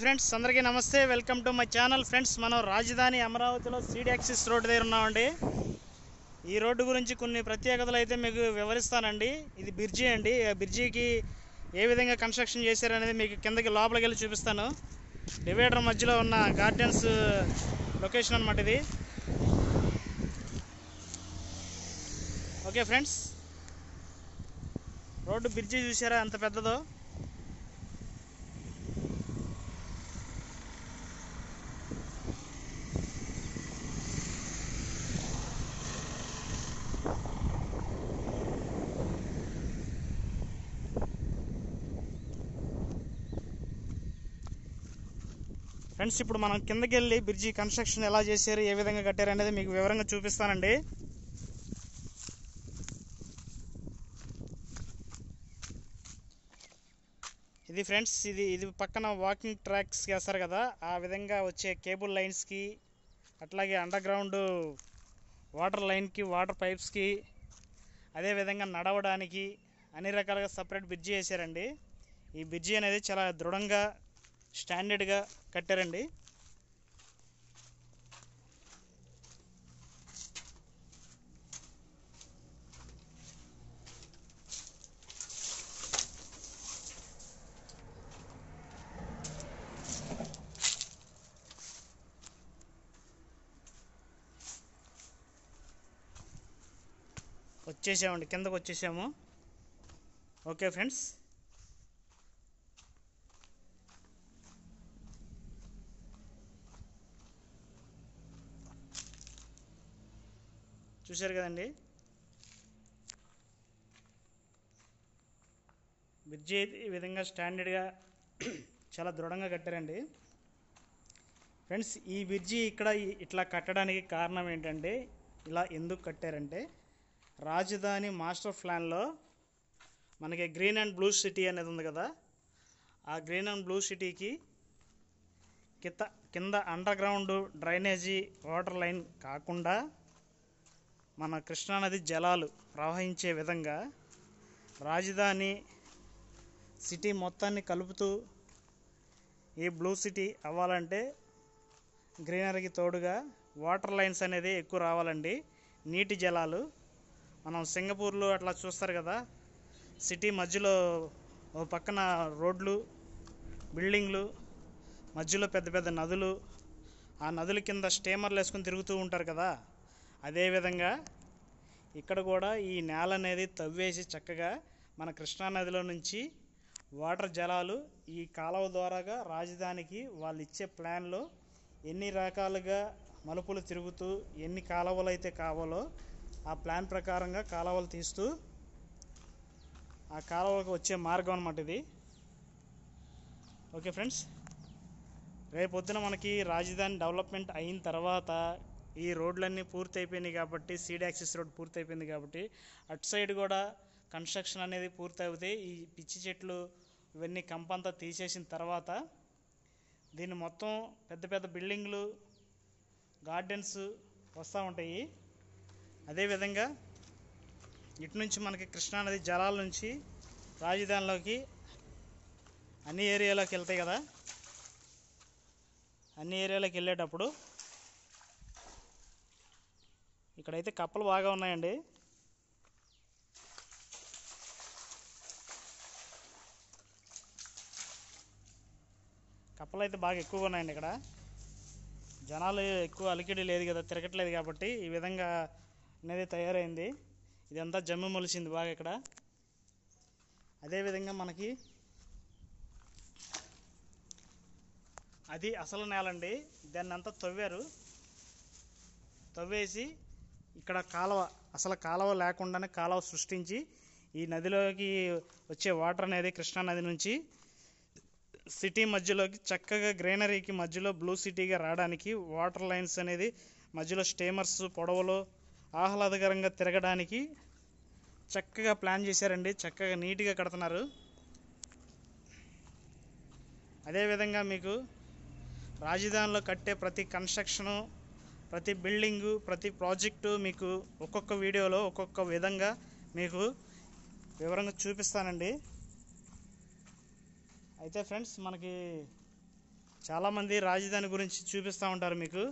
Friends అందరికీ నమస్తే, welcome to my channel. Friends, మనం రాజధాని అమరావతిలో సీడ్ యాక్సిస్ రోడ్డు దగ్గర ఉన్నామండి. ఈ రోడ్డు గురించి కొన్ని ప్రత్యేకతలు అయితే మీకు వివరిస్తానండి. ఇది బ్రిడ్జి అండి. బ్రిడ్జికి ఏ విధంగా కన్స్ట్రక్షన్ చేశారనేది మీకు కిందకి లోపలికి వెళ్ళి చూపిస్తాను. డివైడర్ మధ్యలో ఉన్న గార్డెన్స్ లొకేషన్ అన్నమాట ఇది. ఓకే ఫ్రెండ్స్, రోడ్డు బ్రిడ్జి చూసారా ఎంత పెద్దదో. ఫ్రెండ్స్, ఇప్పుడు మనం కిందకి వెళ్ళి బ్రిడ్జి కన్స్ట్రక్షన్ ఎలా చేశారు, ఏ విధంగా కట్టారు అనేది మీకు వివరంగా చూపిస్తానండి. ఇది ఫ్రెండ్స్, ఇది పక్కన వాకింగ్ ట్రాక్స్ వేస్తారు కదా, ఆ విధంగా వచ్చే కేబుల్ లైన్స్కి, అట్లాగే అండర్ గ్రౌండ్ వాటర్ లైన్కి, వాటర్ పైప్స్కి, అదేవిధంగా నడవడానికి అన్ని రకాలుగా సపరేట్ బ్రిడ్జి వేసారండి. ఈ బ్రిడ్జి అనేది చాలా దృఢంగా స్టాండర్డ్గా కట్టారండి. వచ్చేసామండి, కిందకు వచ్చేసాము. ఓకే ఫ్రెండ్స్, చూశారు కదండి, బ్రిడ్జి ఈ విధంగా స్టాండర్డ్గా చాలా దృఢంగా కట్టారండి. ఫ్రెండ్స్, ఈ బ్రిడ్జి ఇక్కడ ఇట్లా కట్టడానికి కారణం ఏంటంటే, ఇలా ఎందుకు కట్టారంటే, రాజధాని మాస్టర్ ప్లాన్లో మనకి గ్రీన్ అండ్ బ్లూ సిటీ అనేది ఉంది కదా, ఆ గ్రీన్ అండ్ బ్లూ సిటీకి కింద under ground drainage water line కాకుండా మన కృష్ణానది జలాలు ప్రవహించే విధంగా రాజధాని సిటీ మొత్తాన్ని కలుపుతూ ఈ బ్లూ సిటీ అవ్వాలంటే గ్రీనరీకి తోడుగా వాటర్ లైన్స్ అనేది ఎక్కువ రావాలండి. నీటి జలాలు మనం సింగపూర్లో అట్లా చూస్తారు కదా, సిటీ మధ్యలో ఓ పక్కన రోడ్లు, బిల్డింగ్లు, మధ్యలో పెద్ద పెద్ద నదులు, ఆ నదుల కింద స్టీమర్లు వేసుకొని తిరుగుతూ ఉంటారు కదా, అదేవిధంగా ఇక్కడ కూడా ఈ నేల అనేది తవ్వేసి చక్కగా మన కృష్ణానదిలో నుంచి వాటర్ జలాలు ఈ కాలువ ద్వారాగా రాజధానికి వాళ్ళు ఇచ్చే ప్లాన్లో ఎన్ని రకాలుగా మలుపులు తిరుగుతూ ఎన్ని కాలువలు అయితే కావాలో ఆ ప్లాన్ ప్రకారంగా కాలువలు తీస్తూ ఆ కాలువలకు వచ్చే మార్గం అన్నమాట ఇది. ఓకే ఫ్రెండ్స్, రేపొద్దున మనకి రాజధాని డెవలప్మెంట్ అయిన తర్వాత ఈ రోడ్లన్నీ పూర్తి అయిపోయినాయి కాబట్టి, సీడ్ యాక్సిస్ రోడ్ పూర్తి అయిపోయింది కాబట్టి అటు సైడ్ కూడా కన్స్ట్రక్షన్ అనేది పూర్తి అవుతాయి. ఈ పిచ్చి చెట్లు ఇవన్నీ కంపంతా తీసేసిన తర్వాత దీన్ని మొత్తం పెద్ద పెద్ద బిల్డింగ్లు, గార్డెన్స్ వస్తూ ఉంటాయి. అదేవిధంగా ఇటు నుంచి మనకి కృష్ణానది జలాల నుంచి రాజధానిలోకి అన్ని ఏరియాలోకి వెళ్తాయి కదా, అన్ని ఏరియాలోకి వెళ్ళేటప్పుడు ఇక్కడైతే కప్పలు బాగా ఉన్నాయండి. కప్పలు అయితే బాగా ఎక్కువగా ఉన్నాయండి. ఇక్కడ జనాలు ఎక్కువ అలికిడి లేదు కదా, తిరగట్లేదు కాబట్టి ఈ విధంగా అనేది తయారైంది. ఇదంతా జమ్ము మొలిసింది బాగా ఇక్కడ. అదేవిధంగా మనకి అది అసలు నేలండి, దాన్ని అంతా తవ్వేసి ఇక్కడ కాలువ, అసలు కాలువ లేకుండానే కాలువ సృష్టించి ఈ నదిలోకి వచ్చే వాటర్ అనేది కృష్ణానది నుంచి సిటీ మధ్యలోకి చక్కగా గ్రీనరీకి మధ్యలో బ్లూ సిటీగా రావడానికి వాటర్ లైన్స్ అనేది మధ్యలో స్టీమర్స్ పొడవులో ఆహ్లాదకరంగా తిరగడానికి చక్కగా ప్లాన్ చేశారండి. చక్కగా నీట్గా కడుతున్నారు. అదేవిధంగా మీకు రాజధానిలో కట్టే ప్రతి కన్స్ట్రక్షను, ప్రతి బిల్డింగు, ప్రతి ప్రాజెక్టు మీకు ఒక్కొక్క వీడియోలో ఒక్కొక్క విధంగా మీకు వివరంగా చూపిస్తానండి. అయితే ఫ్రెండ్స్, మనకి చాలామంది రాజధాని గురించి చూపిస్తూ ఉంటారు మీకు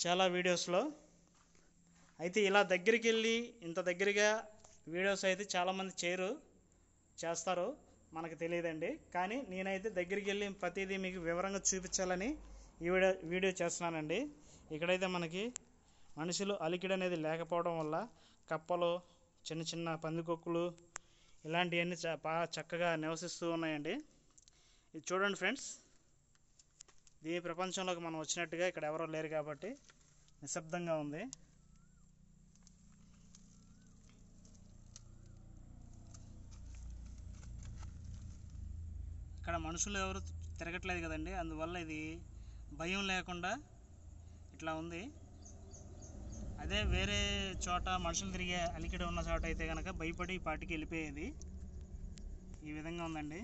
చాలా వీడియోస్లో. అయితే ఇలా దగ్గరికి వెళ్ళి ఇంత దగ్గరగా వీడియోస్ అయితే చాలామంది చేస్తారు, మనకు తెలియదండి. కానీ నేనైతే దగ్గరికి వెళ్ళి ప్రతిదీ మీకు వివరంగా చూపించాలని ఈ వీడియో చేస్తున్నానండి. ఇక్కడైతే మనకి మనుషులు అలికిడి అనేది లేకపోవడం వల్ల కప్పలు, చిన్న చిన్న పందికొక్కులు ఇలాంటివన్నీ బాగా చక్కగా నివసిస్తూ ఉన్నాయండి. ఇది చూడండి ఫ్రెండ్స్, ఈ ప్రపంచంలోకి మనం వచ్చినట్టుగా ఇక్కడ ఎవరో లేరు కాబట్టి నిశ్శబ్దంగా ఉంది. ఇక్కడ మనుషులు ఎవరు తిరగట్లేదు కదండి, అందువల్ల ఇది భయం లేకుండా ఇట్లా ఉంది. అదే వేరే చోట మనుషులు తిరిగే అలికిడి ఉన్న చోట అయితే కనుక భయపడి పాటికి వెళ్ళిపోయేది. ఈ విధంగా ఉందండి.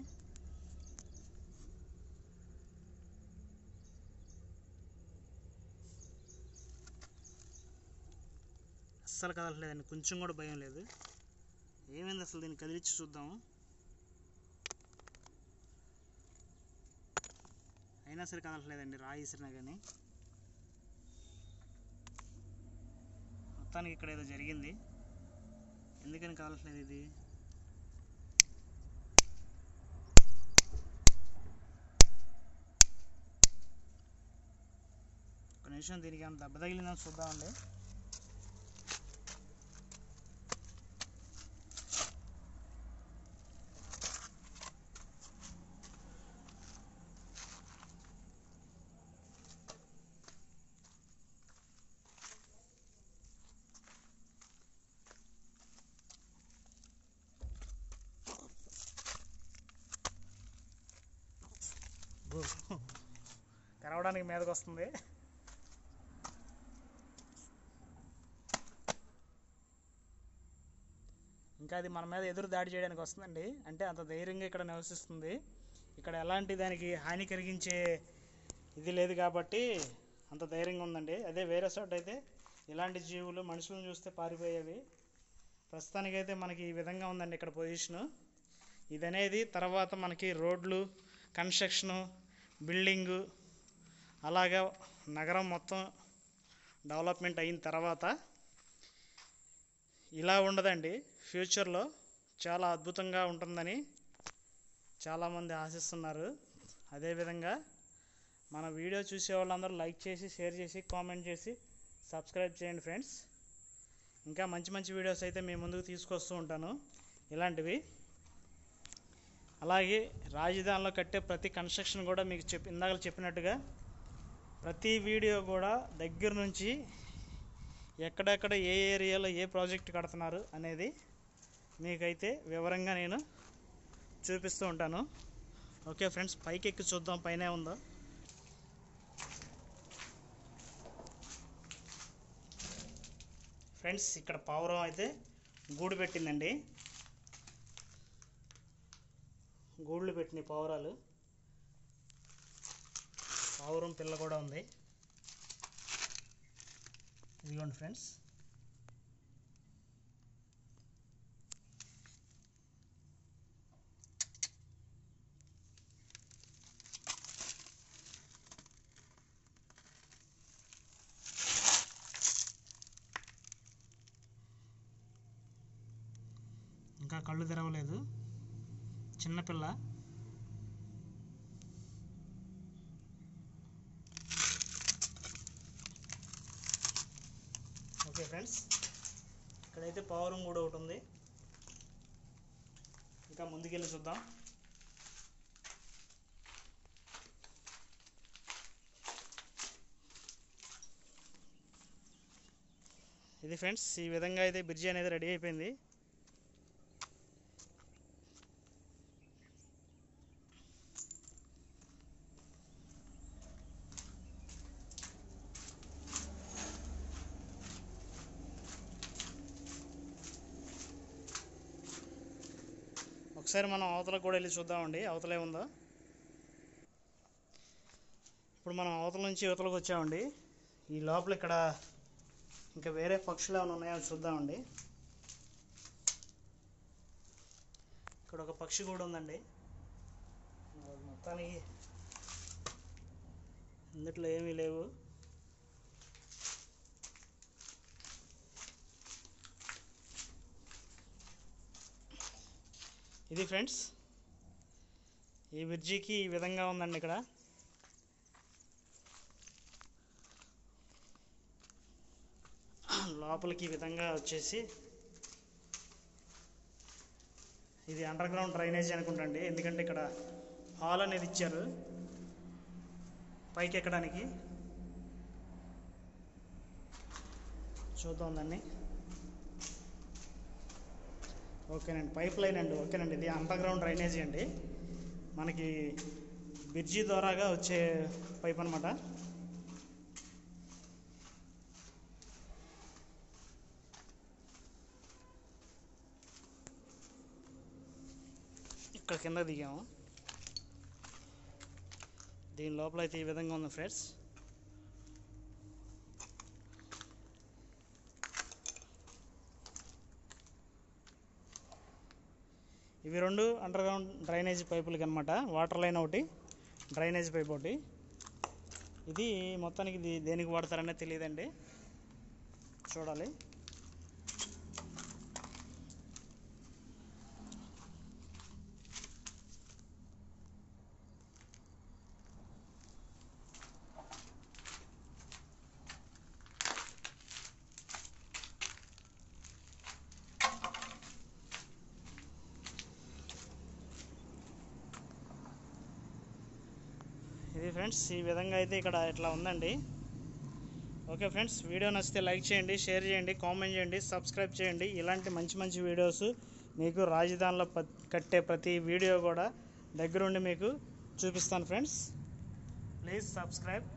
అస్సలు కదలట్లేదండి, కొంచెం కూడా భయం లేదు. ఏమైంది అసలు, దీన్ని కదిలిచ్చి చూద్దాము. అయినా సరే కదలట్లేదండి, రాయి ఇసిరినా కానీ. మొత్తానికి ఇక్కడ ఏదో జరిగింది, ఎందుకని కదలట్లేదు ఇది. ఒక నిమిషం, దీనికి ఏమైనా దెబ్బ తగిలిందని చూద్దామండి. తెరవడానికి మీదకి వస్తుంది. ఇంకా అది మన మీద ఎదురు దాడి చేయడానికి వస్తుందండి. అంటే అంత ధైర్యంగా ఇక్కడ నివసిస్తుంది. ఇక్కడ ఎలాంటి దానికి హాని కలిగించే ఇది లేదు కాబట్టి అంత ధైర్యంగా ఉందండి. అదే వేరే చోట అయితే ఇలాంటి జీవులు మనుషులను చూస్తే పారిపోయేవి. ప్రస్తుతానికైతే మనకి ఈ విధంగా ఉందండి ఇక్కడ పొజిషను. ఇదనేది తర్వాత మనకి రోడ్లు, కన్స్ట్రక్షను, బిల్డింగు అలాగా నగరం మొత్తం డెవలప్మెంట్ అయిన తర్వాత ఇలా ఉండదండి. ఫ్యూచర్లో చాలా అద్భుతంగా ఉంటుందని చాలామంది ఆశిస్తున్నారు. అదేవిధంగా మన వీడియో చూసే వాళ్ళందరూ లైక్ చేసి, షేర్ చేసి, కామెంట్ చేసి, సబ్స్క్రైబ్ చేయండి ఫ్రెండ్స్. ఇంకా మంచి మంచి వీడియోస్ అయితే మీ ముందుకు తీసుకొస్తూ ఉంటాను ఇలాంటివి. అలాగే రాజధానిలో కట్టే ప్రతి కన్స్ట్రక్షన్ కూడా మీకు ఇందాక చెప్పినట్టుగా ప్రతి వీడియో కూడా దగ్గర నుంచి ఎక్కడెక్కడ ఏ ఏరియాలో ఏ ప్రాజెక్ట్ కడుతున్నారు అనేది మీకైతే వివరంగా నేను చూపిస్తూ ఉంటాను. ఓకే ఫ్రెండ్స్, పైకి ఎక్కి చూద్దాం పైన ఉందో. ఫ్రెండ్స్, ఇక్కడ పావురం అయితే గూడు పెట్టిందండి. గూళ్ళు పెట్టినాయి పావురాలు. పావురం పిల్ల కూడా ఉంది. ఇదిగోండి ఫ్రెండ్స్, ఇంకా కళ్ళు తెరవలేదు, చిన్నపిల్ల. ఓకే ఫ్రెండ్స్, ఇక్కడైతే పావురం కూడా ఒకటి ఉంది. ఇంకా ముందుకెళ్ళి చూద్దాం. ఇది ఫ్రెండ్స్, ఈ విధంగా అయితే బ్రిడ్జి అనేది రెడీ అయిపోయింది. ఒకసారి మనం అవతలకు కూడా వెళ్ళి చూద్దామండి, అవతలే ఉందో. ఇప్పుడు మనం అవతల నుంచి యువతలకు వచ్చామండి. ఈ లోపల ఇక్కడ ఇంకా వేరే పక్షులు ఏమైనా ఉన్నాయో చూద్దామండి. ఇక్కడ ఒక పక్షి కూడా ఉందండి. మొత్తానికి అందుట్లో ఏమీ లేవు. ఇది ఫ్రెండ్స్, ఈ బ్రిడ్జికి ఈ విధంగా ఉందండి. ఇక్కడ లోపలికి ఈ విధంగా వచ్చేసి ఇది అండర్ గ్రౌండ్ డ్రైనేజీ అనుకుంటండి, ఎందుకంటే ఇక్కడ హాల్ అనేది ఇచ్చారు పైకి ఎక్కడానికి. చూద్దాం దాన్ని. ఓకేనండి, పైప్ లైన్ అండి. ఓకేనండి, ఇది అండర్ గ్రౌండ్ డ్రైనేజీ అండి, మనకి బ్రిడ్జి ద్వారాగా వచ్చే పైప్ అనమాట. ఇక్కడ కింద దిగాము. దీని లోపల అయితే ఈ విధంగా ఉంది ఫ్రెండ్స్. ఇవి రెండు అండర్ గ్రౌండ్ డ్రైనేజీ పైపులకి అనమాట. వాటర్ లైన్ ఒకటి, డ్రైనేజ్ పైప్ ఒకటి. ఇది మొత్తానికి ఇది దేనికి వాడతారనే తెలియదండి, చూడాలి. ఇది ఫ్రెండ్స్, ఈ విధంగా అయితే ఇక్కడ ఇట్లా ఉందండి. ఓకే ఫ్రెండ్స్, వీడియో నచ్చితే లైక్ చేయండి, షేర్ చేయండి, కామెంట్ చేయండి, సబ్స్క్రైబ్ చేయండి. ఇలాంటి మంచి మంచి వీడియోస్ మీకు రాజధానిలో కట్టే ప్రతి వీడియో కూడా దగ్గరుండి మీకు చూపిస్తాను ఫ్రెండ్స్. Please subscribe.